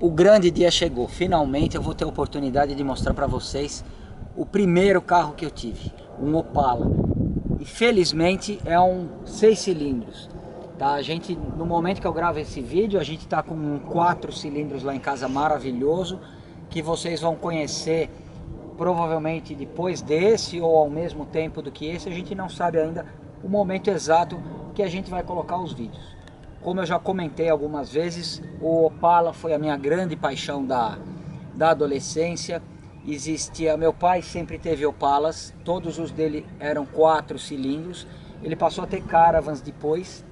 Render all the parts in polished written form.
O grande dia chegou, finalmente eu vou ter a oportunidade de mostrar para vocês o primeiro carro que eu tive, um Opala. E felizmente é um 6 cilindros. Tá? No momento que eu gravo esse vídeo, a gente está com um 4 cilindros lá em casa maravilhoso, que vocês vão conhecer provavelmente depois desse ou ao mesmo tempo do que esse. A gente não sabe ainda o momento exato que a gente vai colocar os vídeos. Como eu já comentei algumas vezes, o Opala foi a minha grande paixão da adolescência. Meu pai sempre teve Opalas, todos os dele eram 4 cilindros. Ele passou a ter Caravans depois.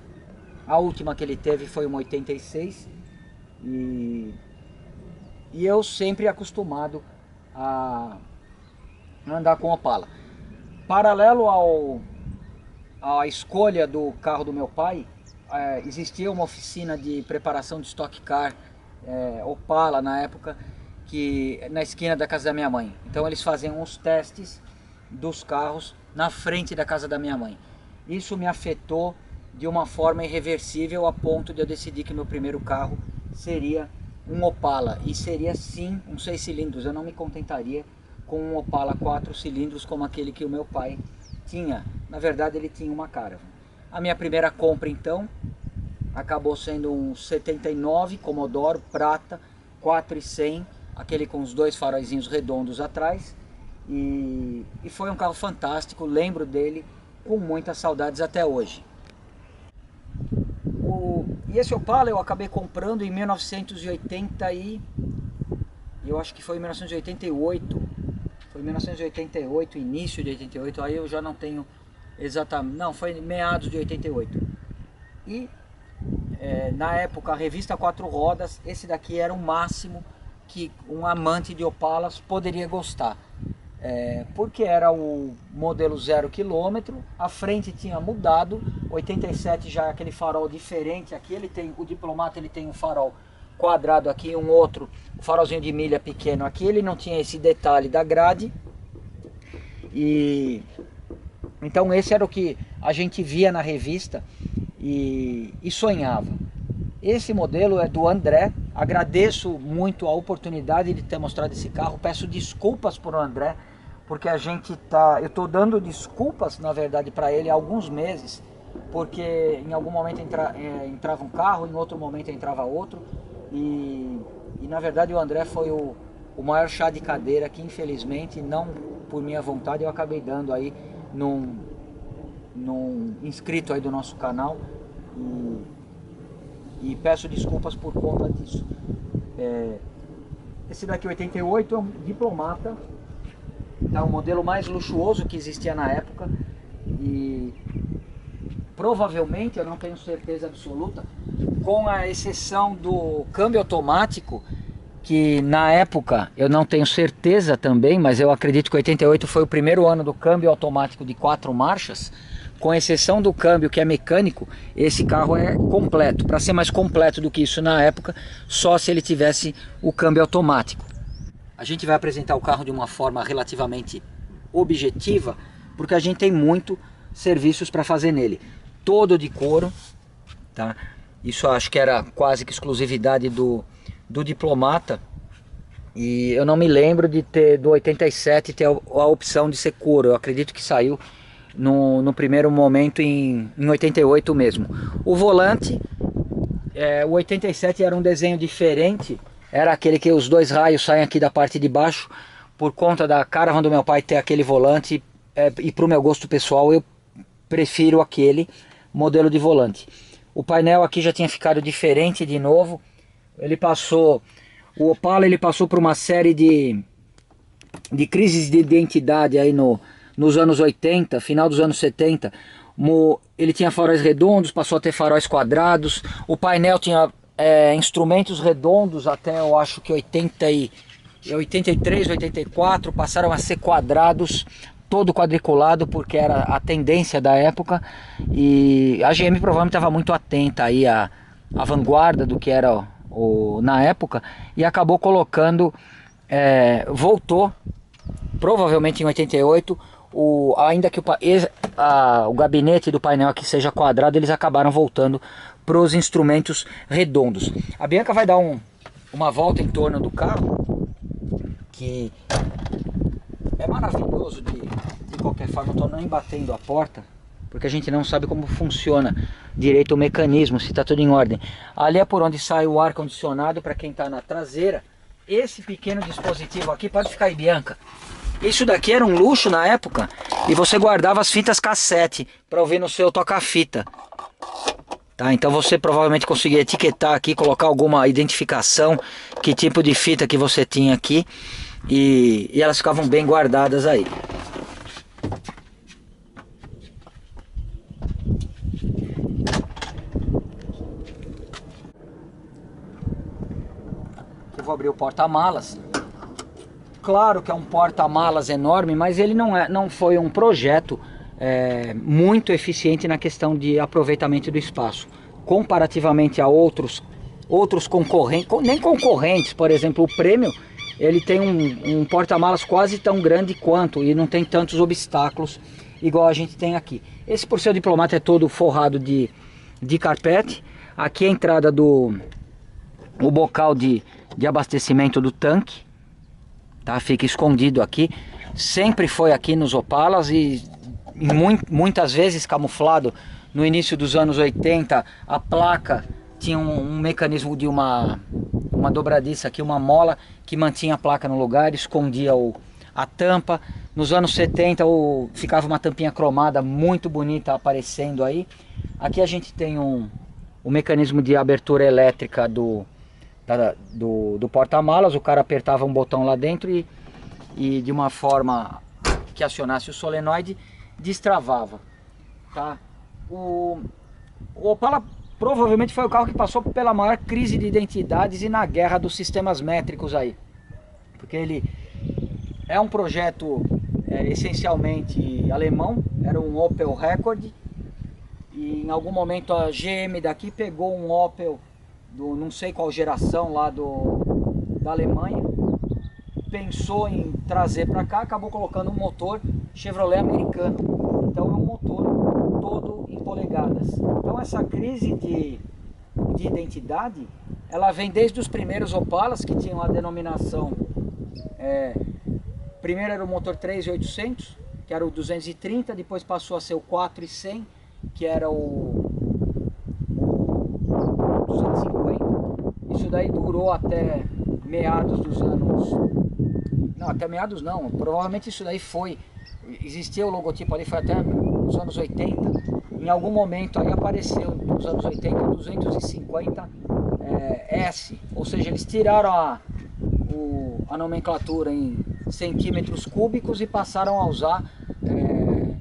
A última que ele teve foi uma 86. E eu sempre acostumado a andar com Opala. Paralelo à escolha do carro do meu pai, existia uma oficina de preparação de Stock Car Opala na época, na esquina da casa da minha mãe. Então eles faziam os testes dos carros na frente da casa da minha mãe. Isso me afetou de uma forma irreversível, a ponto de eu decidir que meu primeiro carro seria um Opala, e seria sim um 6 cilindros. Eu não me contentaria com um Opala 4 cilindros como aquele que o meu pai tinha. Na verdade ele tinha uma Caravan. A minha primeira compra então acabou sendo um 79 Commodore prata 4.100, aquele com os 2 faróizinhos redondos atrás, e foi um carro fantástico. Lembro dele com muitas saudades até hoje. E esse Opala eu acabei comprando em 1980 eu acho que foi em 1988. Foi em 1988, início de 88, aí eu já não tenho exatamente, não, foi meados de 88. E na época a revista 4 Rodas, esse daqui era o máximo que um amante de Opalas poderia gostar. Porque era o modelo 0 km, a frente tinha mudado, 87 já é aquele farol diferente. Aqui o Diplomata ele tem um farol quadrado aqui, um outro, o farolzinho de milha pequeno aqui, ele não tinha esse detalhe da grade. E então esse era o que a gente via na revista e sonhava. Esse modelo é do André. Agradeço muito a oportunidade de ter mostrado esse carro. Peço desculpas por o André, porque eu estou dando desculpas na verdade para ele há alguns meses, porque em algum momento entrava um carro, em outro momento entrava outro, e na verdade o André foi o maior chá de cadeira que, infelizmente, não por minha vontade, eu acabei dando aí num inscrito aí do nosso canal, e peço desculpas por conta disso. Esse daqui 88 é um Diplomata, é o modelo mais luxuoso que existia na época, e provavelmente, eu não tenho certeza absoluta, com a exceção do câmbio automático, que na época eu não tenho certeza também, mas eu acredito que 88 foi o primeiro ano do câmbio automático de 4 marchas. Com exceção do câmbio, que é mecânico, esse carro é completo. Para ser mais completo do que isso na época, só se ele tivesse o câmbio automático. A gente vai apresentar o carro de uma forma relativamente objetiva, porque a gente tem muito serviços para fazer nele. Todo de couro, tá? Isso acho que era quase que exclusividade do Diplomata, e eu não me lembro do 87 ter a opção de ser couro. Eu acredito que saiu no primeiro momento em 88 mesmo. O volante, o 87 era um desenho diferente, era aquele que os 2 raios saem aqui da parte de baixo, por conta da Caravan do meu pai ter aquele volante, e para o meu gosto pessoal eu prefiro aquele modelo de volante. O painel aqui já tinha ficado diferente de novo. O Opala ele passou por uma série de crises de identidade aí nos anos 80, final dos anos 70. Ele tinha faróis redondos, passou a ter faróis quadrados. O painel tinha instrumentos redondos até, eu acho que 83, 84, passaram a ser quadrados, todo quadriculado, porque era a tendência da época. E a GM provavelmente estava muito atenta aí à vanguarda do que era na época, e acabou colocando, voltou provavelmente em 88, ainda que o gabinete do painel aqui seja quadrado, eles acabaram voltando para os instrumentos redondos. A Bianca vai dar uma volta em torno do carro, que é maravilhoso de qualquer forma. Não estou nem batendo a porta, porque a gente não sabe como funciona direito o mecanismo, se está tudo em ordem. Ali é por onde sai o ar condicionado para quem está na traseira. Esse pequeno dispositivo aqui, pode ficar aí, Bianca. Isso daqui era um luxo na época, e você guardava as fitas cassete para ouvir no seu toca-fita. Tá, então você provavelmente conseguia etiquetar aqui, colocar alguma identificação, que tipo de fita que você tinha aqui, e elas ficavam bem guardadas aí. Eu vou abrir o porta-malas. Claro que é um porta-malas enorme, mas ele não foi um projeto muito eficiente na questão de aproveitamento do espaço. Comparativamente a outros concorrentes, nem concorrentes, por exemplo, o Premium, ele tem um porta-malas quase tão grande quanto, e não tem tantos obstáculos igual a gente tem aqui. Esse, por ser o Diplomata, é todo forrado de carpete. Aqui é a entrada o bocal de abastecimento do tanque. Tá? Fica escondido aqui. Sempre foi aqui nos Opalas, e muitas vezes camuflado. No início dos anos 80, a placa tinha um mecanismo de uma dobradiça aqui, uma mola que mantinha a placa no lugar, escondia a tampa. Nos anos 70 ficava uma tampinha cromada muito bonita aparecendo aí. Aqui a gente tem o mecanismo de abertura elétrica do porta-malas. O cara apertava um botão lá dentro e de uma forma que acionasse o solenoide, destravava. Tá? O Opala provavelmente foi o carro que passou pela maior crise de identidades e na guerra dos sistemas métricos aí, porque ele é um projeto essencialmente alemão. Era um Opel Rekord, e em algum momento a GM daqui pegou um Opel não sei qual geração lá da Alemanha, pensou em trazer para cá, acabou colocando um motor Chevrolet americano. Então é um motor todo em polegadas. Então essa crise de identidade, ela vem desde os primeiros Opalas, que tinham a denominação, primeiro era o motor 3800, que era o 230, depois passou a ser o 4100, que era o 250. Isso daí durou até meados dos anos... Não, até meados não, provavelmente isso daí existia o logotipo ali, foi até os anos 80. Em algum momento aí apareceu, nos anos 80, o 250 S, ou seja, eles tiraram a nomenclatura em centímetros cúbicos e passaram a usar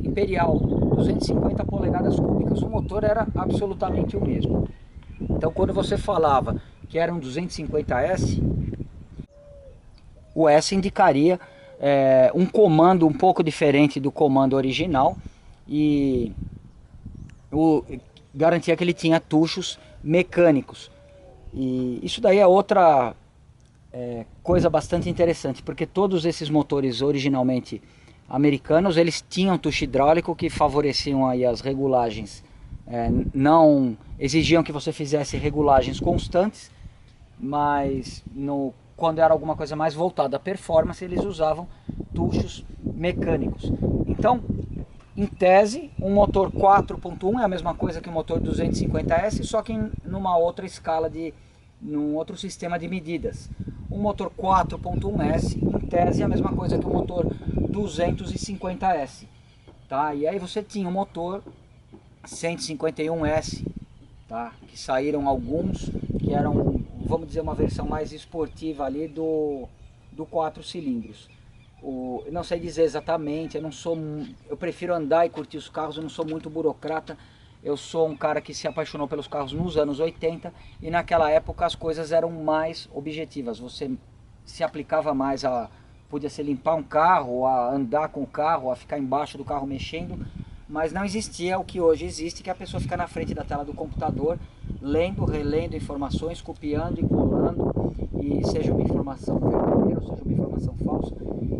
imperial, 250 polegadas cúbicas. O motor era absolutamente o mesmo. Então quando você falava que era um 250S, o S indicaria um comando um pouco diferente do comando original, e garantia que ele tinha tuchos mecânicos. E isso daí é outra coisa bastante interessante, porque todos esses motores originalmente americanos, eles tinham tucho hidráulico que favoreciam aí as regulagens, não exigiam que você fizesse regulagens constantes, mas quando era alguma coisa mais voltada à performance, eles usavam tuchos mecânicos. Então, em tese, um motor 4.1 é a mesma coisa que o motor 250S, só que numa outra escala, num outro sistema de medidas. Um motor 4.1S, em tese, é a mesma coisa que o motor 250S. Tá? E aí você tinha o motor 151S, tá? Que saíram alguns, que eram, vamos dizer, uma versão mais esportiva ali do 4 cilindros. Eu não sei dizer exatamente, eu prefiro andar e curtir os carros, eu não sou muito burocrata. Eu sou um cara que se apaixonou pelos carros nos anos 80, e naquela época as coisas eram mais objetivas. Você se aplicava mais podia ser limpar um carro, a andar com o carro, a ficar embaixo do carro mexendo, mas não existia o que hoje existe, que a pessoa fica na frente da tela do computador, lendo, relendo informações, copiando e colando, e seja uma informação verdadeira ou seja uma informação falsa.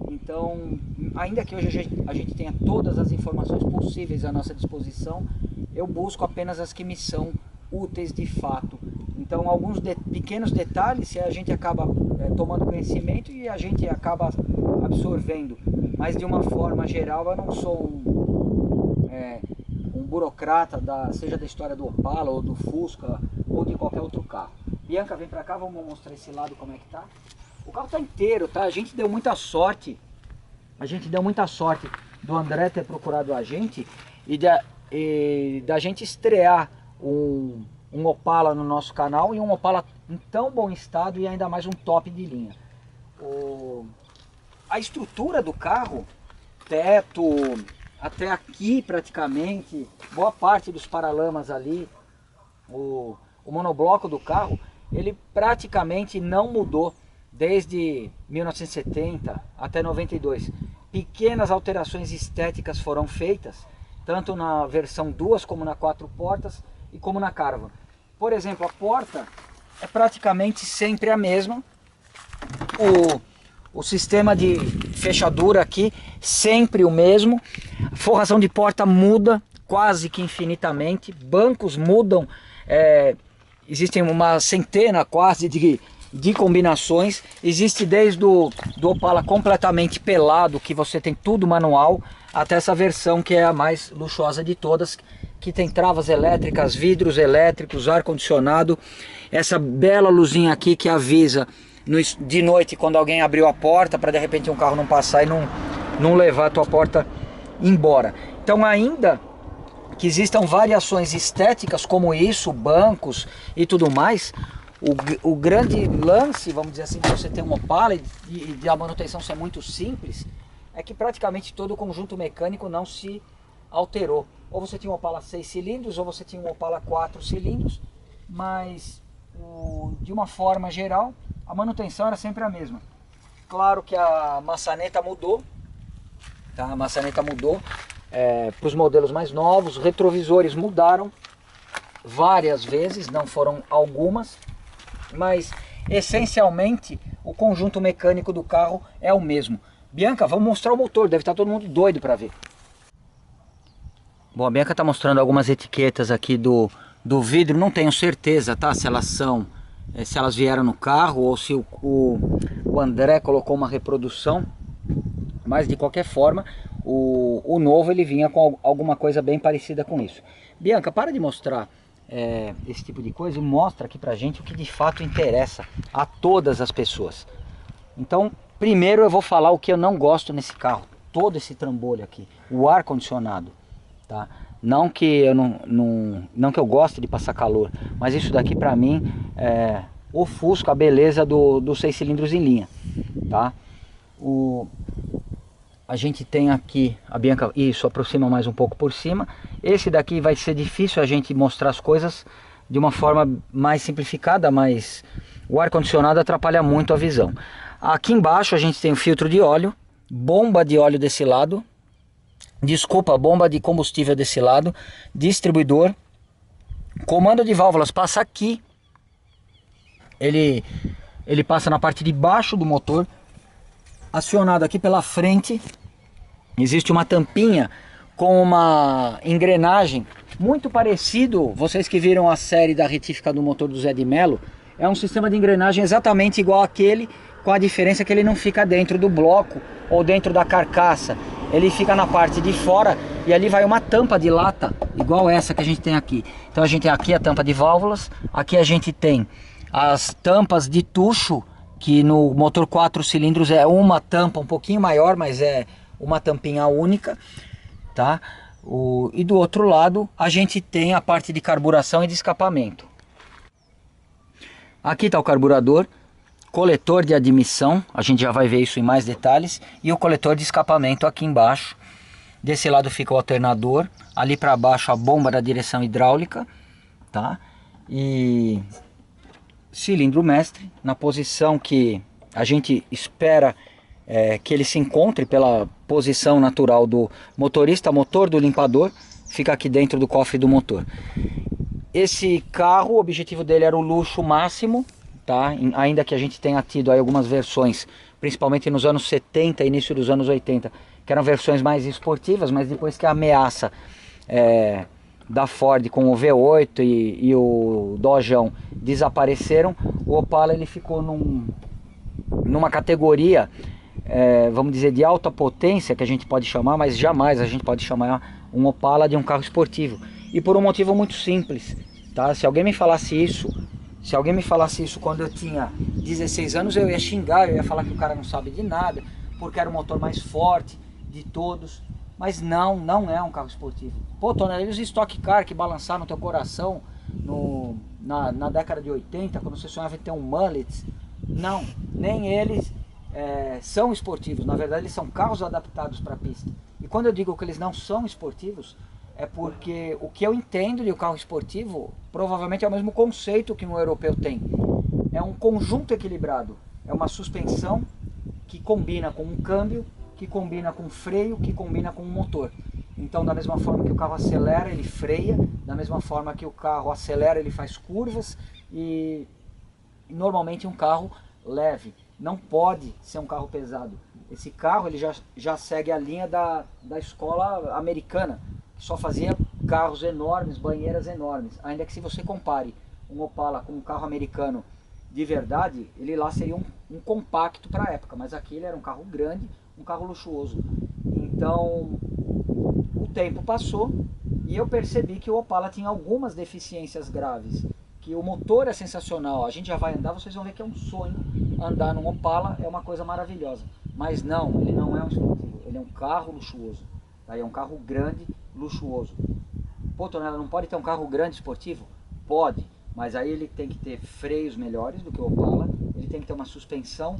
Então, ainda que hoje a gente tenha todas as informações possíveis à nossa disposição, eu busco apenas as que me são úteis de fato Então alguns pequenos detalhes a gente acaba tomando conhecimento e a gente acaba absorvendo. Mas de uma forma geral eu não sou um burocrata, seja da história do Opala ou do Fusca ou de qualquer outro carro. Bianca, vem pra cá, vamos mostrar esse lado como é que tá. O carro tá inteiro, tá? A gente deu muita sorte. A gente deu muita sorte do André ter procurado a gente e da gente estrear um Opala no nosso canal, e um Opala em tão bom estado e ainda mais um top de linha. A estrutura do carro, teto, até aqui praticamente, boa parte dos paralamas ali, o monobloco do carro, ele praticamente não mudou desde 1970 até 92. Pequenas alterações estéticas foram feitas, tanto na versão 2 como na 4 portas e como na Caravan. Por exemplo, a porta é praticamente sempre a mesma. O sistema de fechadura aqui sempre o mesmo. A forração de porta muda quase que infinitamente. Bancos mudam. Existem uma centena quase de combinações. Existe desde do Opala completamente pelado, que você tem tudo manual, até essa versão que é a mais luxuosa de todas, que tem travas elétricas, vidros elétricos, ar-condicionado, essa bela luzinha aqui que avisa de noite quando alguém abriu a porta, para de repente um carro não passar e não levar a tua porta embora. Então, ainda que existam variações estéticas como isso, bancos e tudo mais, o grande lance, vamos dizer assim, de você ter um Opala e de a manutenção ser muito simples, é que praticamente todo o conjunto mecânico não se alterou. Ou você tinha um Opala 6 cilindros, ou você tinha um Opala 4 cilindros, mas de uma forma geral, a manutenção era sempre a mesma. Claro que a maçaneta mudou, tá? A maçaneta mudou para os modelos mais novos, os retrovisores mudaram várias vezes, não foram algumas, mas essencialmente o conjunto mecânico do carro é o mesmo. Bianca, vamos mostrar o motor, deve estar todo mundo doido para ver. Bom, a Bianca está mostrando algumas etiquetas aqui do vidro, não tenho certeza, tá? Se elas vieram no carro ou se o André colocou uma reprodução, mas de qualquer forma, o novo ele vinha com alguma coisa bem parecida com isso. Bianca, para de mostrar esse tipo de coisa e mostra aqui pra gente o que de fato interessa a todas as pessoas. Então, primeiro eu vou falar o que eu não gosto nesse carro, todo esse trambolho aqui, o ar-condicionado. Tá? Não que eu não que eu goste de passar calor, mas isso daqui para mim ofusca a beleza dos 6 cilindros em linha, tá? A gente tem aqui, a Bianca, isso, aproxima mais um pouco por cima. Esse daqui vai ser difícil a gente mostrar as coisas de uma forma mais simplificada, mas o ar-condicionado atrapalha muito a visão. Aqui embaixo a gente tem o filtro de óleo, bomba de óleo desse lado, bomba de combustível desse lado, distribuidor, comando de válvulas passa aqui, ele passa na parte de baixo do motor, acionado aqui pela frente, existe uma tampinha com uma engrenagem, muito parecido, vocês que viram a série da retífica do motor do Zé de Mello, é um sistema de engrenagem exatamente igual àquele, com a diferença que ele não fica dentro do bloco ou dentro da carcaça, ele fica na parte de fora e ali vai uma tampa de lata, igual essa que a gente tem aqui. Então a gente tem aqui a tampa de válvulas, aqui a gente tem as tampas de tucho, que no motor 4 cilindros é uma tampa um pouquinho maior, mas é uma tampinha única, tá? E do outro lado a gente tem a parte de carburação e de escapamento. Aqui está o carburador, coletor de admissão, a gente já vai ver isso em mais detalhes, e o coletor de escapamento aqui embaixo. Desse lado fica o alternador, ali para baixo a bomba da direção hidráulica, tá? E cilindro mestre na posição que a gente espera que ele se encontre pela posição natural do motorista. Motor do limpador fica aqui dentro do cofre do motor. Esse carro, o objetivo dele era o luxo máximo, tá? Ainda que a gente tenha tido aí algumas versões, principalmente nos anos 70 e início dos anos 80, que eram versões mais esportivas, mas depois que a ameaça da Ford com o V8 e o Dojão desapareceram, o Opala ele ficou numa categoria, vamos dizer, de alta potência, que a gente pode chamar, mas jamais a gente pode chamar um Opala de um carro esportivo. E por um motivo muito simples, tá? Se alguém me falasse isso quando eu tinha 16 anos, eu ia xingar, eu ia falar que o cara não sabe de nada, porque era o motor mais forte de todos. Mas não é um carro esportivo. Pô, Tonelli, os Stock Car que balançaram no teu coração na década de 80, quando você sonhava em ter um mullet. Não, nem eles são esportivos. Na verdade, eles são carros adaptados para a pista. E quando eu digo que eles não são esportivos, é porque o que eu entendo de um carro esportivo provavelmente é o mesmo conceito que um europeu tem. É um conjunto equilibrado. É uma suspensão que combina com um câmbio, que combina com freio, que combina com o motor. Então, da mesma forma que o carro acelera, ele freia, da mesma forma que o carro acelera, ele faz curvas, e normalmente um carro leve, não pode ser um carro pesado. Esse carro ele já segue a linha da escola americana, que só fazia carros enormes, banheiras enormes. Ainda que se você compare um Opala com um carro americano de verdade, ele lá seria um compacto para a época, mas aqui ele era um carro grande, um carro luxuoso. Então o tempo passou e eu percebi que o Opala tinha algumas deficiências graves, que o motor é sensacional, a gente já vai andar, vocês vão ver que é um sonho andar num Opala, é uma coisa maravilhosa, mas não, ele não é um esportivo, ele é um carro luxuoso, tá? É um carro grande, luxuoso. Pô, Tonela, não pode ter um carro grande esportivo? Pode, mas aí ele tem que ter freios melhores do que o Opala, ele tem que ter uma suspensão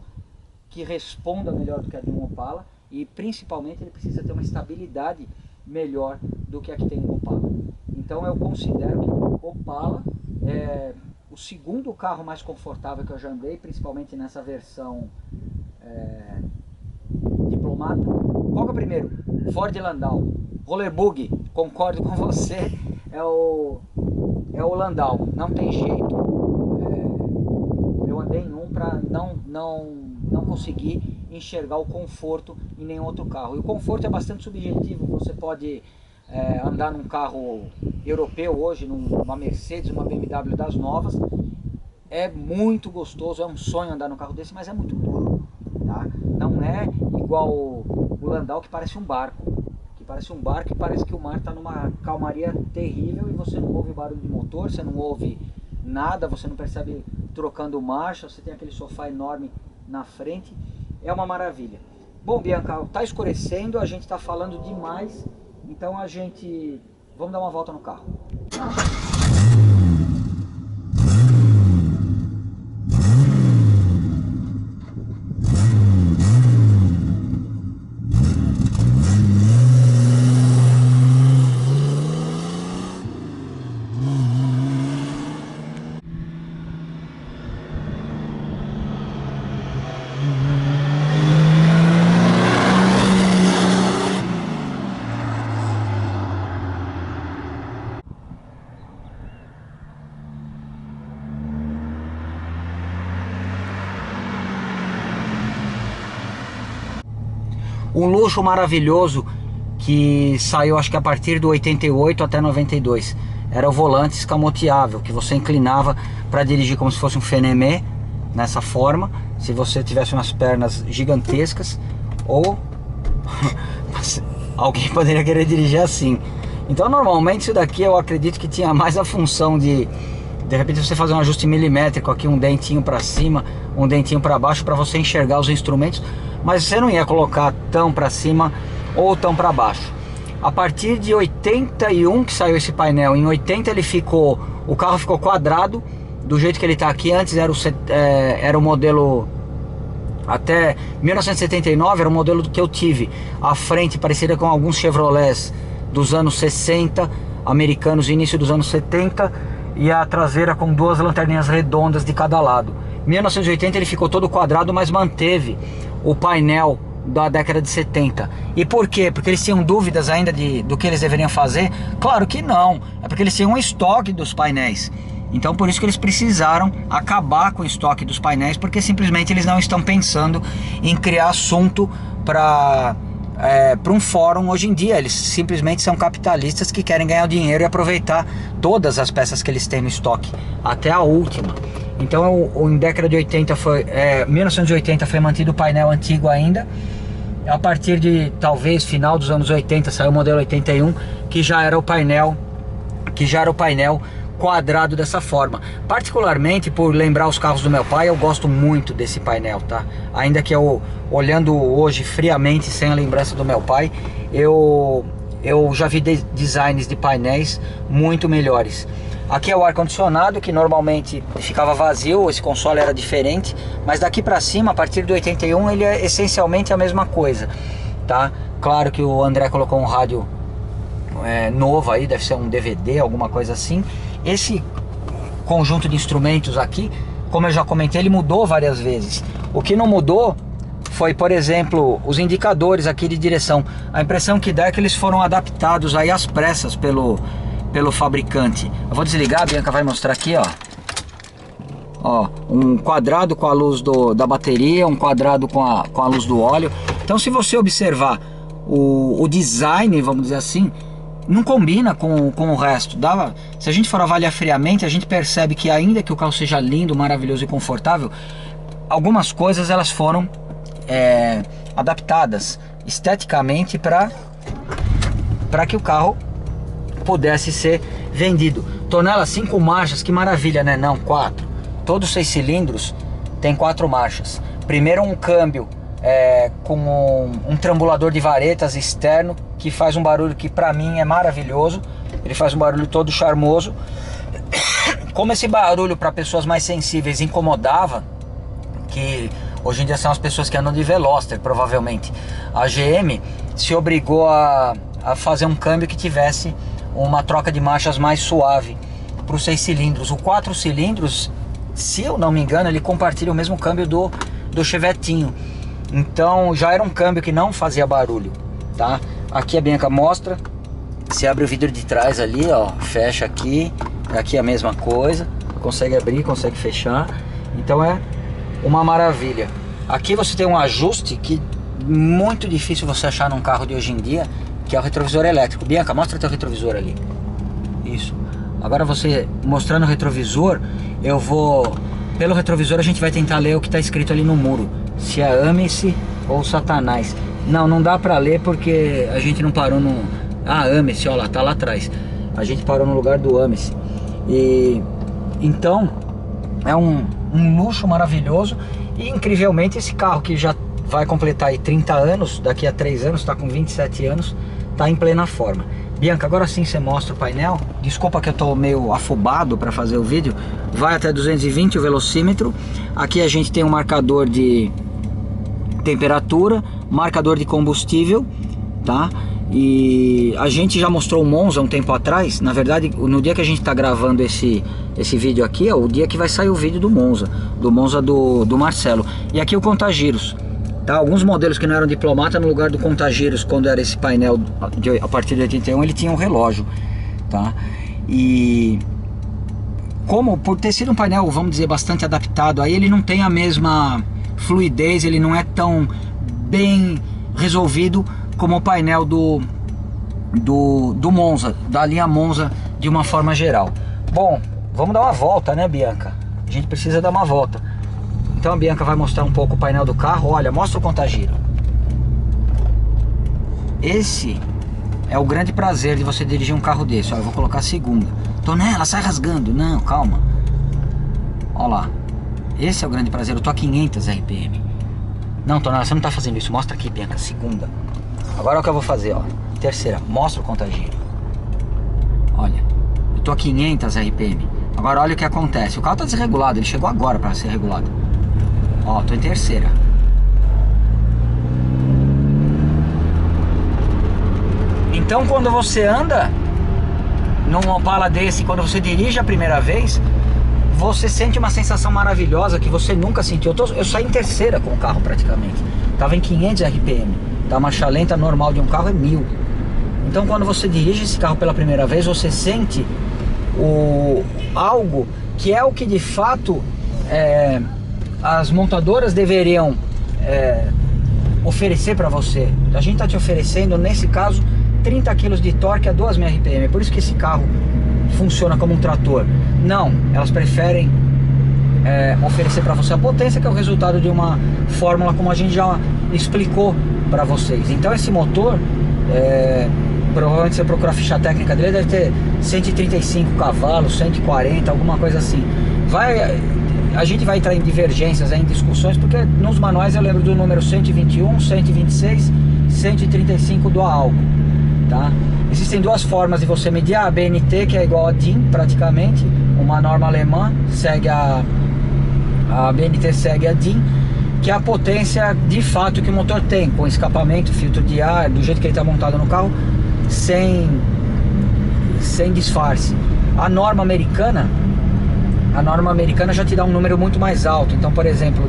que responda melhor do que a de um Opala, e principalmente ele precisa ter uma estabilidade melhor do que a que tem no Opala. Então eu considero que o Opala é o segundo carro mais confortável que eu já andei, principalmente nessa versão diplomata. Qual que é o primeiro? Ford Landau. Roller Bug, concordo com você, é o Landau, não tem jeito. Eu andei em um para não conseguir enxergar o conforto em nenhum outro carro. E o conforto é bastante subjetivo, você pode andar num carro europeu hoje, numa Mercedes, uma BMW das novas, é muito gostoso, é um sonho andar num carro desse, mas é muito duro, tá? Não é igual o Landau, que parece um barco, e parece que o mar está numa calmaria terrível e você não ouve barulho de motor, você não ouve nada, você não percebe trocando marcha, você tem aquele sofá enorme na frente, é uma maravilha. Bom, Bianca, está escurecendo, a gente está falando demais, então vamos dar uma volta no carro. Um luxo maravilhoso que saiu, acho que a partir do 88 até 92. Era o volante escamoteável, que você inclinava para dirigir como se fosse um Fenemé, nessa forma, se você tivesse umas pernas gigantescas, ou alguém poderia querer dirigir assim. Então normalmente isso daqui eu acredito que tinha mais a função de repente você fazer um ajuste milimétrico aqui, um dentinho para cima, um dentinho para baixo, para você enxergar os instrumentos, mas você não ia colocar tão para cima ou tão para baixo. A partir de 81 que saiu esse painel, em 80 o carro ficou quadrado, do jeito que ele está aqui. Antes era o modelo, até 1979 era o modelo que eu tive, a frente parecida com alguns Chevrolets dos anos 60, americanos, início dos anos 70, e a traseira com duas lanterninhas redondas de cada lado. Em 1980 ele ficou todo quadrado, mas manteve o painel da década de 70. E por quê? Porque eles tinham dúvidas ainda do que eles deveriam fazer? Claro que não, é porque eles tinham um estoque dos painéis. Então por isso que eles precisaram acabar com o estoque dos painéis, porque simplesmente eles não estão pensando em criar assunto para para um fórum hoje em dia. Eles simplesmente são capitalistas que querem ganhar dinheiro e aproveitar todas as peças que eles têm no estoque, até a última. Então em década de 80 1980 foi mantido o painel antigo ainda. A partir de talvez final dos anos 80 saiu o modelo 81, que já era o painel quadrado dessa forma. Particularmente por lembrar os carros do meu pai, eu gosto muito desse painel, tá? Ainda que eu, olhando hoje friamente, sem a lembrança do meu pai, eu já vi designs de painéis muito melhores. Aqui é o ar-condicionado, que normalmente ficava vazio, esse console era diferente, mas daqui pra cima, a partir de 81, ele é essencialmente a mesma coisa, tá? Claro que o André colocou um rádio novo aí, deve ser um DVD, alguma coisa assim. Esse conjunto de instrumentos aqui, como eu já comentei, ele mudou várias vezes. O que não mudou foi, por exemplo, os indicadores aqui de direção. A impressão que dá é que eles foram adaptados aí às pressas pelo fabricante. Eu vou desligar, a Bianca vai mostrar aqui, ó, um quadrado com a luz da bateria, um quadrado com a luz do óleo. Então, se você observar o design, vamos dizer assim, não combina com o resto. Se a gente for avaliar friamente, a gente percebe que ainda que o carro seja lindo, maravilhoso e confortável, algumas coisas elas foram adaptadas esteticamente para que o carro pudesse ser vendido. Tonela 5 marchas, que maravilha, né? Não, 4. Todos os 6 cilindros tem 4 marchas. Primeiro um câmbio com um trambulador de varetas externo, que faz um barulho que pra mim é maravilhoso. Ele faz um barulho todo charmoso. Como esse barulho para pessoas mais sensíveis incomodava, que hoje em dia são as pessoas que andam de Veloster, provavelmente, a GM se obrigou a fazer um câmbio que tivesse uma troca de marchas mais suave para os 6 cilindros. O 4 cilindros, se eu não me engano, ele compartilha o mesmo câmbio do Chevetinho. Então já era um câmbio que não fazia barulho, tá? Aqui a Bianca mostra. Você abre o vidro de trás ali, ó, fecha aqui. Aqui a mesma coisa, consegue abrir, consegue fechar. Então é uma maravilha. Aqui você tem um ajuste que muito difícil você achar num carro de hoje em dia, que é o retrovisor elétrico. Bianca, mostra teu retrovisor ali. Isso. Agora você mostrando o retrovisor, eu vou... Pelo retrovisor a gente vai tentar ler o que está escrito ali no muro. Se é Ame-se ou Satanás. Não dá pra ler porque a gente não parou no... Ah, Ame-se, ó lá, tá lá atrás. A gente parou no lugar do Ame-se. E... Então, é um luxo maravilhoso. E incrivelmente esse carro que já vai completar aí 30 anos, daqui a 3 anos, tá com 27 anos, tá em plena forma. Bianca, agora sim você mostra o painel. Desculpa que eu tô meio afobado para fazer o vídeo. Vai até 220 o velocímetro. Aqui a gente tem um marcador de temperatura, marcador de combustível, tá? E a gente já mostrou o Monza um tempo atrás. Na verdade, no dia que a gente tá gravando esse vídeo aqui, é o dia que vai sair o vídeo do Monza do Marcelo. E aqui o contagiros. Tá, alguns modelos que não eram diplomata, no lugar do contagiros, quando era esse painel a partir de 81, ele tinha um relógio, tá? E como por ter sido um painel, vamos dizer, bastante adaptado, aí ele não tem a mesma fluidez, ele não é tão bem resolvido como o painel do Monza, da linha Monza de uma forma geral. Bom, vamos dar uma volta, né, Bianca? A gente precisa dar uma volta. Então a Bianca vai mostrar um pouco o painel do carro. Olha, mostra o contagiro. Esse é o grande prazer de você dirigir um carro desse. Olha, eu vou colocar a segunda. Tonela, sai rasgando. Não, calma. Olha lá. Esse é o grande prazer. Eu tô a 500 RPM. Não, Tonela, você não tá fazendo isso. Mostra aqui, Bianca, segunda. Agora é o que eu vou fazer, ó. Terceira, mostra o contagiro. Olha, eu tô a 500 RPM. Agora olha o que acontece. O carro tá desregulado. Ele chegou agora para ser regulado. Ó, tô em terceira. Então quando você anda num Opala desse, quando você dirige a primeira vez, você sente uma sensação maravilhosa que você nunca sentiu. Eu saí em terceira com o carro praticamente. Tava em 500 RPM. A marcha lenta normal de um carro é 1000. Então quando você dirige esse carro pela primeira vez, você sente algo que é o que de fato as montadoras deveriam oferecer para você. A gente está te oferecendo, nesse caso, 30 kg de torque a 2.000 RPM. É por isso que esse carro funciona como um trator. Não, elas preferem oferecer para você a potência, que é o resultado de uma fórmula, como a gente já explicou para vocês. Então esse motor, provavelmente você procura a ficha técnica dele, deve ter 135 cavalos, 140, alguma coisa assim. A gente vai entrar em divergências, em discussões, porque nos manuais eu lembro do número 121, 126, 135 do a álcool, tá? Existem duas formas de você medir: a BNT, que é igual a DIN praticamente, uma norma alemã, segue a BNT segue a DIN, que é a potência de fato que o motor tem, com escapamento, filtro de ar, do jeito que ele está montado no carro, sem disfarce. A norma americana já te dá um número muito mais alto. Então, por exemplo,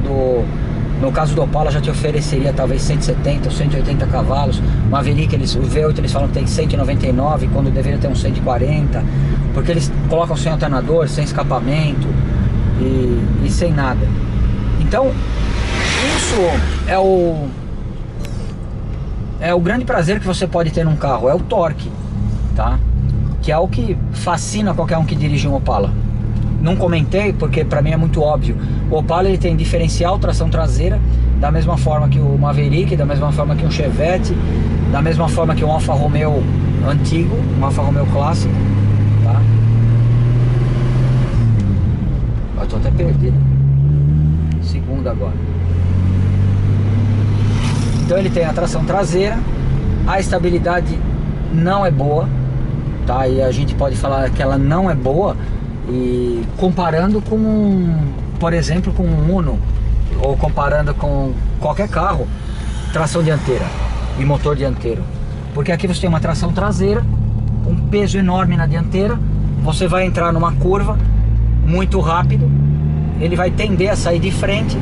no caso do Opala já te ofereceria talvez 170 ou 180 cavalos. Maverick, o V8 eles falam que tem 199, quando deveria ter uns 140, porque eles colocam sem alternador, sem escapamento e sem nada. Então isso é o grande prazer que você pode ter num carro, é o torque, tá? Que é o que fascina qualquer um que dirige um Opala. Não comentei porque para mim é muito óbvio. O Opala ele tem diferencial, tração traseira, da mesma forma que o Maverick, da mesma forma que um Chevette, da mesma forma que um Alfa Romeo antigo, um Alfa Romeo clássico, tá? Eu tô até perdido. Segundo agora. Então ele tem a tração traseira, a estabilidade não é boa, tá? E a gente pode falar que ela não é boa, e comparando com, por exemplo, com um Uno, ou comparando com qualquer carro, tração dianteira e motor dianteiro. Porque aqui você tem uma tração traseira, um peso enorme na dianteira, você vai entrar numa curva muito rápido, ele vai tender a sair de frente,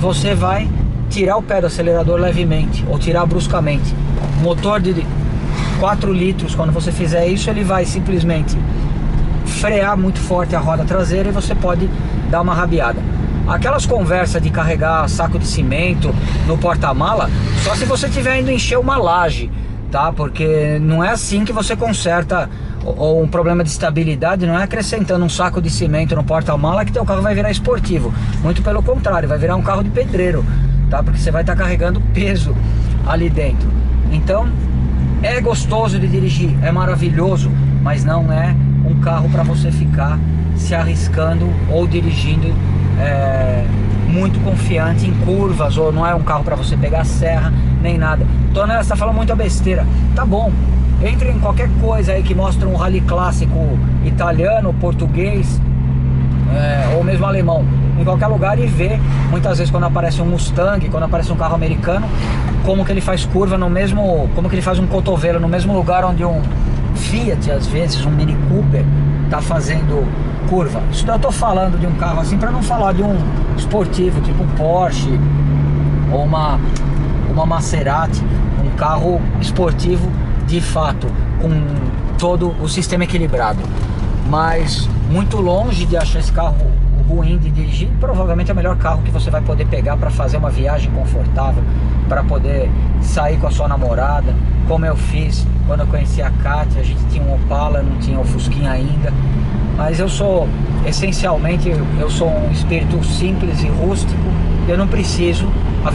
você vai tirar o pé do acelerador levemente, ou tirar bruscamente. Motor de 4 litros, quando você fizer isso, ele vai simplesmente frear muito forte a roda traseira e você pode dar uma rabiada. Aquelas conversas de carregar saco de cimento no porta-mala, só se você estiver indo encher uma laje, tá? Porque não é assim que você conserta um problema de estabilidade, não é acrescentando um saco de cimento no porta-mala que teu carro vai virar esportivo. Muito pelo contrário, vai virar um carro de pedreiro, tá? Porque você vai estar carregando peso ali dentro. Então, é gostoso de dirigir, é maravilhoso, mas não é um carro para você ficar se arriscando ou dirigindo muito confiante em curvas, ou não é um carro para você pegar serra, nem nada. Tonela, você tá falando muita besteira. Tá bom, entre em qualquer coisa aí que mostra um rally clássico italiano, português, ou mesmo alemão, em qualquer lugar, e vê muitas vezes quando aparece um Mustang, quando aparece um carro americano, como que ele faz curva no mesmo, como que ele faz um cotovelo no mesmo lugar onde um Fiat, às vezes um Mini Cooper, tá fazendo curva. Isso daí eu tô falando de um carro assim para não falar de um esportivo, tipo um Porsche ou uma Maserati, um carro esportivo de fato, com todo o sistema equilibrado. Mas muito longe de achar esse carro ruim de dirigir, provavelmente é o melhor carro que você vai poder pegar para fazer uma viagem confortável, para poder sair com a sua namorada, como eu fiz quando eu conheci a Kátia. A gente tinha um Opala, não tinha o Fusquinha ainda, mas eu sou, essencialmente, eu sou um espírito simples e rústico. Eu não preciso, a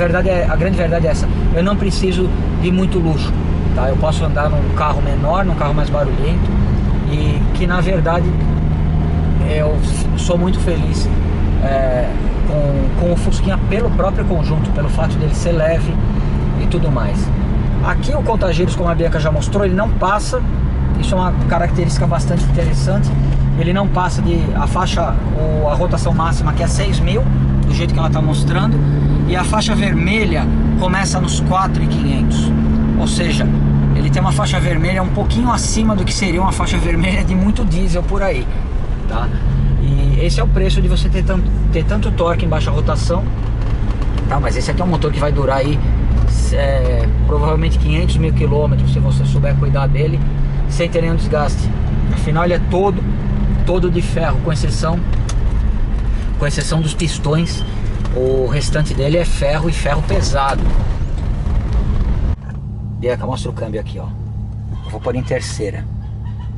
grande verdade é essa, eu não preciso de muito luxo, tá? Eu posso andar num carro menor, num carro mais barulhento, e que na verdade eu sou muito feliz com o Fusquinha pelo próprio conjunto, pelo fato dele ser leve e tudo mais. Aqui o contagiros, como a Bianca já mostrou, ele não passa, isso é uma característica bastante interessante, ele não passa a rotação máxima, que é 6.000, do jeito que ela está mostrando, e a faixa vermelha começa nos 4.500, ou seja, ele tem uma faixa vermelha um pouquinho acima do que seria uma faixa vermelha de muito diesel por aí, tá? E esse é o preço de você ter tanto torque em baixa rotação, tá? Mas esse aqui é um motor que vai durar aí provavelmente 500 mil quilômetros, se você souber cuidar dele, sem ter nenhum desgaste. Afinal ele é todo de ferro, com exceção dos pistões. O restante dele é ferro, e ferro pesado. Bianca, mostra o câmbio aqui, ó. Eu vou pôr em terceira,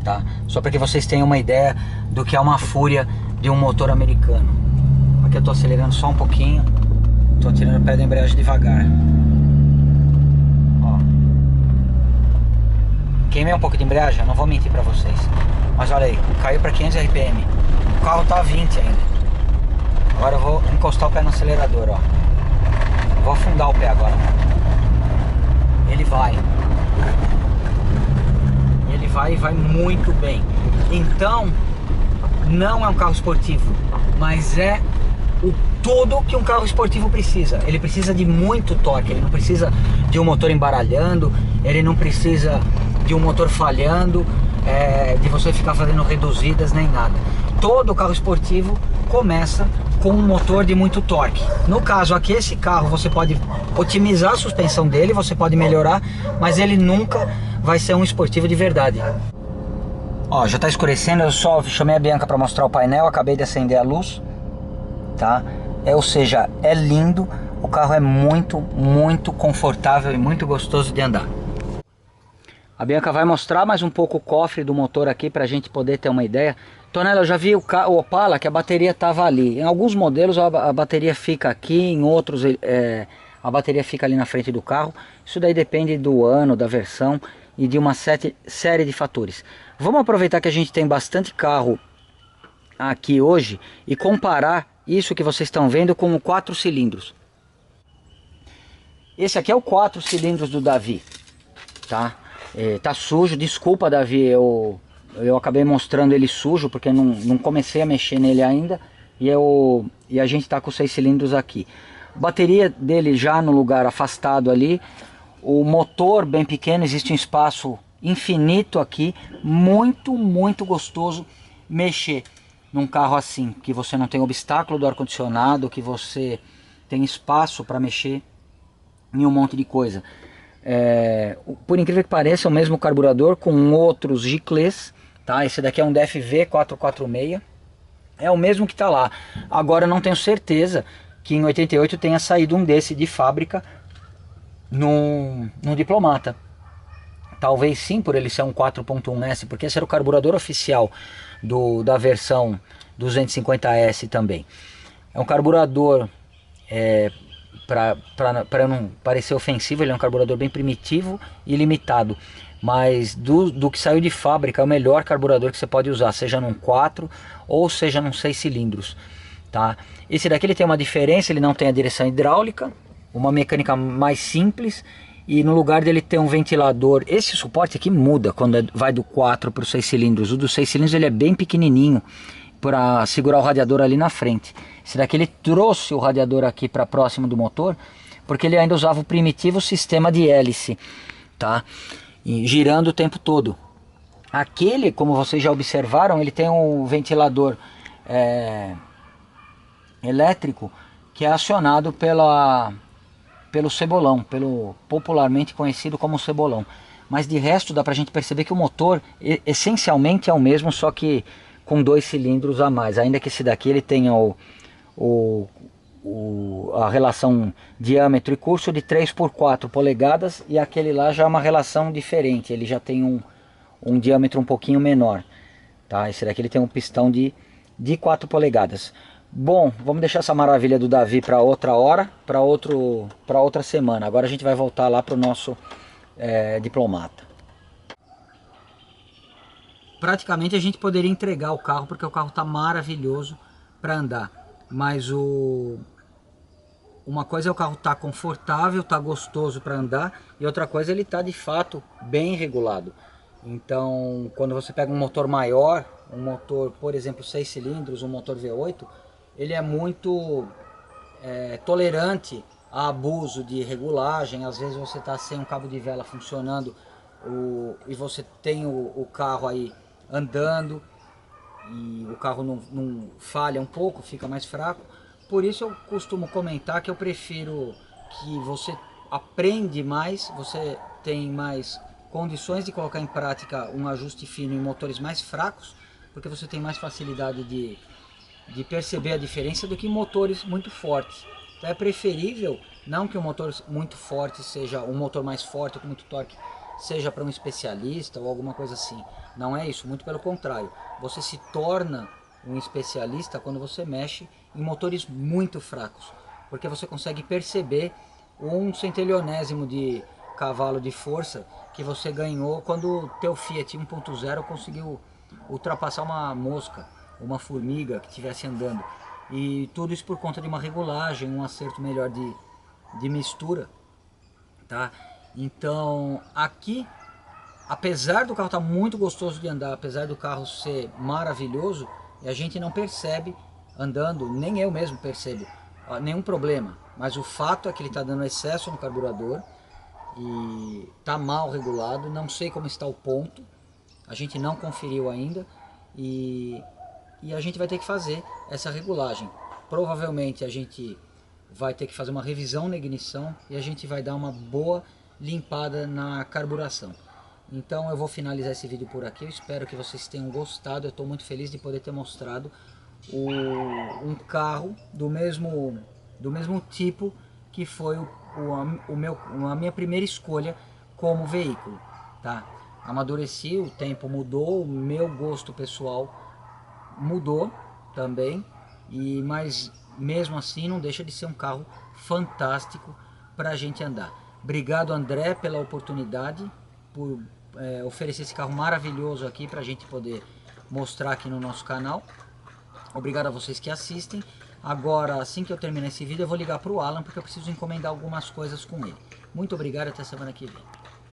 tá? Só para que vocês tenham uma ideia do que é uma fúria de um motor americano. Aqui eu tô acelerando só um pouquinho. Tô tirando o pé da embreagem devagar. Ó. Queimei um pouco de embreagem, eu não vou mentir pra vocês. Mas olha aí, caiu pra 500 RPM. O carro tá a 20 ainda. Agora eu vou encostar o pé no acelerador, ó. Vou afundar o pé agora. Ele vai. Ele vai e vai muito bem. Então, não é um carro esportivo, mas é o tudo que um carro esportivo precisa. Ele precisa de muito torque, ele não precisa de um motor embaralhando, ele não precisa de um motor falhando, de você ficar fazendo reduzidas nem nada. Todo carro esportivo começa com um motor de muito torque. No caso aqui, esse carro você pode otimizar a suspensão dele, você pode melhorar, mas ele nunca vai ser um esportivo de verdade. Ó, já tá escurecendo, eu só chamei a Bianca para mostrar o painel, acabei de acender a luz, tá? Ou seja, é lindo, o carro é muito, muito confortável e muito gostoso de andar. A Bianca vai mostrar mais um pouco o cofre do motor aqui pra gente poder ter uma ideia. Tonela, eu já vi o Opala que a bateria tava ali. Em alguns modelos a bateria fica aqui, em outros a bateria fica ali na frente do carro. Isso daí depende do ano, da versão e de uma série de fatores. Vamos aproveitar que a gente tem bastante carro aqui hoje e comparar isso que vocês estão vendo com o 4 cilindros. Esse aqui é o 4 cilindros do Davi, tá? Tá sujo, desculpa Davi, eu acabei mostrando ele sujo porque não comecei a mexer nele ainda e a gente tá com 6 cilindros aqui. Bateria dele já no lugar afastado ali, o motor bem pequeno, existe um espaço infinito aqui, muito, muito gostoso mexer num carro assim, que você não tem obstáculo do ar-condicionado, que você tem espaço para mexer em um monte de coisa. Por incrível que pareça, é o mesmo carburador com outros giclês, tá? Esse daqui é um DFV 446, é o mesmo que está lá. Agora eu não tenho certeza que em 88 tenha saído um desse de fábrica num Diplomata. Talvez sim, por ele ser um 4.1S, porque esse era o carburador oficial da versão 250S também. É um carburador, para não parecer ofensivo, ele é um carburador bem primitivo e limitado. Mas do que saiu de fábrica, é o melhor carburador que você pode usar, seja num 4 ou seja num 6 cilindros. Tá? Esse daqui ele tem uma diferença, ele não tem a direção hidráulica, uma mecânica mais simples. E no lugar dele ter um ventilador, esse suporte aqui muda quando vai do 4 para os 6 cilindros. O dos 6 cilindros ele é bem pequenininho para segurar o radiador ali na frente. Esse daqui ele trouxe o radiador aqui para próximo do motor, porque ele ainda usava o primitivo sistema de hélice, tá? E girando o tempo todo. Aquele, como vocês já observaram, ele tem um ventilador elétrico que é acionado pelo cebolão, popularmente conhecido como cebolão. Mas de resto dá pra gente perceber que o motor essencialmente é o mesmo, só que com 2 cilindros a mais. Ainda que esse daqui ele tenha a relação diâmetro e curso de 3 por 4 polegadas, e aquele lá já é uma relação diferente, ele já tem um diâmetro um pouquinho menor. Tá? Esse daqui ele tem um pistão de 4 polegadas. Bom, vamos deixar essa maravilha do Davi para outra hora, para outra semana. Agora a gente vai voltar lá para o nosso Diplomata. Praticamente a gente poderia entregar o carro, porque o carro está maravilhoso para andar. Mas uma coisa é o carro estar confortável, tá gostoso para andar, e outra coisa ele está de fato bem regulado. Então, quando você pega um motor maior, um motor, por exemplo, 6 cilindros, um motor V8, ele é muito tolerante a abuso de regulagem. Às vezes você está sem um cabo de vela funcionando e você tem o carro aí andando e o carro não falha um pouco, fica mais fraco. Por isso eu costumo comentar que eu prefiro que você aprende mais, você tem mais condições de colocar em prática um ajuste fino em motores mais fracos, porque você tem mais facilidade de perceber a diferença do que em motores muito fortes. Então é preferível Não que um motor muito forte seja um motor mais forte, com muito torque, seja para um especialista ou alguma coisa assim. Não é isso, muito pelo contrário. Você se torna um especialista quando você mexe em motores muito fracos, porque você consegue perceber um centilionésimo de cavalo de força que você ganhou quando o teu Fiat 1.0 conseguiu ultrapassar uma mosca, uma formiga que estivesse andando. E tudo isso por conta de uma regulagem, um acerto melhor de mistura, tá? Então aqui, apesar do carro estar muito gostoso de andar, apesar do carro ser maravilhoso, a gente não percebe andando, nem eu mesmo percebo nenhum problema, mas o fato é que ele está dando excesso no carburador e está mal regulado. Não sei como está o ponto, a gente não conferiu ainda, e a gente vai ter que fazer essa regulagem. Provavelmente a gente vai ter que fazer uma revisão na ignição e a gente vai dar uma boa limpada na carburação. Então eu vou finalizar esse vídeo por aqui. Eu espero que vocês tenham gostado. Eu estou muito feliz de poder ter mostrado um carro do mesmo tipo que foi a minha primeira escolha como veículo, tá? Amadureci, o tempo mudou, o meu gosto pessoal mudou também, mas mesmo assim não deixa de ser um carro fantástico para a gente andar. Obrigado, André, pela oportunidade, por oferecer esse carro maravilhoso aqui para a gente poder mostrar aqui no nosso canal. Obrigado a vocês que assistem. Agora, assim que eu terminar esse vídeo, eu vou ligar para o Alan, porque eu preciso encomendar algumas coisas com ele. Muito obrigado e até semana que vem.